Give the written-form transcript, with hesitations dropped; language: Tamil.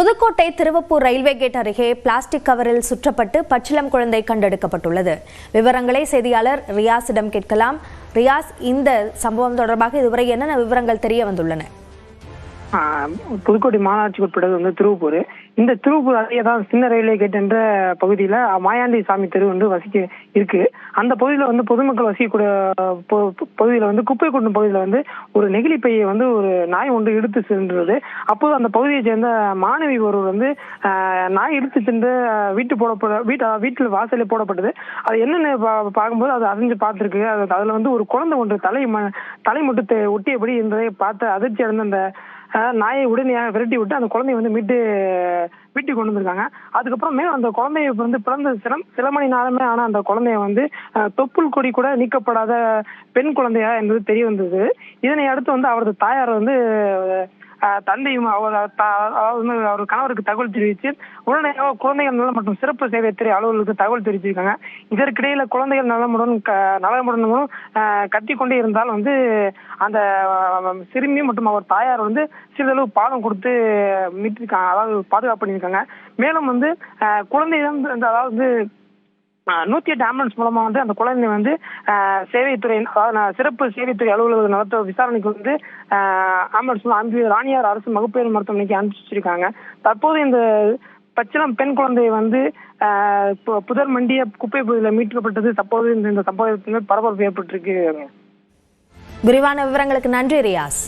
புதுக்கோட்டை திருவப்பூர் ரயில்வே கேட் அருகே பிளாஸ்டிக் கவரில் சுற்றப்பட்டு பச்சிளம் குழந்தை கண்டெடுக்கப்பட்டுள்ளது. விவரங்களை செய்தியாளர் ரியாஸிடம் கேட்கலாம். ரியாஸ், இந்த சம்பவம் தொடர்பாக இதுவரை என்னென்ன விவரங்கள் தெரிய வந்துள்ளன? புதுக்கோட்டை மாநகராட்சிக்கு உட்பட்டது திருவப்பூர். இந்த திருவப்பூர் அருகே தான் சின்ன ரயில்வே கேட் என்ற பகுதியில மாயாண்டி சாமி தெரு வசிக்க இருக்கு. அந்த பகுதியில பொதுமக்கள் வசிக்கக்கூடிய பகுதியில குப்பை கொட்டும் பகுதியில ஒரு நெகிழி பையை ஒரு நாய் ஒன்று இழுத்து சென்றது. அப்போது அந்த பகுதியை சேர்ந்த மாணவி ஒருவர் நாய் இழுத்து சென்று வீட்டில் வாசலில் போடப்பட்டது. அது என்னன்னு பார்க்கும்போது அது அறிஞ்சு பார்த்திருக்கு. அதுல ஒரு குழந்தை ஒன்று தலை மட்டும் ஒட்டியபடி இருந்ததை பார்த்து அதிர்ச்சி அடைந்த அந்த நாயை உடனடியாக விரட்டி விட்டு அந்த குழந்தைய மீட்டு வீட்டுக்கு கொண்டு வந்திருக்காங்க. அதுக்கப்புறமே அந்த குழந்தைய பிறந்த சில மணி நேரமே ஆனா அந்த குழந்தைய தொப்புள் கொடி கூட நீக்கப்படாத பெண் குழந்தையா என்பது தெரிய வந்தது. இதனை அடுத்து அவரது தாயார் தந்தையும் அவர் கணவருக்கு தகவல் தெரிவித்து உடனடியாக குழந்தைகள் நலம் மற்றும் சிறப்பு சேவைத்துறை அலுவலருக்கு தகவல் தெரிவிச்சிருக்காங்க. இதற்கிடையில குழந்தைகள் நலமுடனும் கத்தி கொண்டே இருந்தால் அந்த சிறுமி மற்றும் அவர் தாயார் சிறிதளவு பாலம் கொடுத்து மீட்டிருக்காங்க, அதாவது பாதுகாப்பு பண்ணியிருக்காங்க. மேலும் குழந்தையிடம் அதாவது 108 ஆம்புலன்ஸ் மூலமா அந்த குழந்தை சேவைத்துறை சிறப்பு சேவைத்துறை அலுவலக நடத்த விசாரணைக்கு ஆம்புலன்ஸ் ராணியார் அரசு மகப்பேறு மருத்துவமனைக்கு அனுப்பிச்சிருக்காங்க. தற்போது இந்த பச்சிளம் பெண் குழந்தை புதர் மண்டிய குப்பை பகுதியில் மீட்கப்பட்டது. தற்போது இந்த சம்பவத்தில் பரபரப்பு ஏற்பட்டிருக்கு. விரிவான விவரங்களுக்கு நன்றி ரியாஸ்.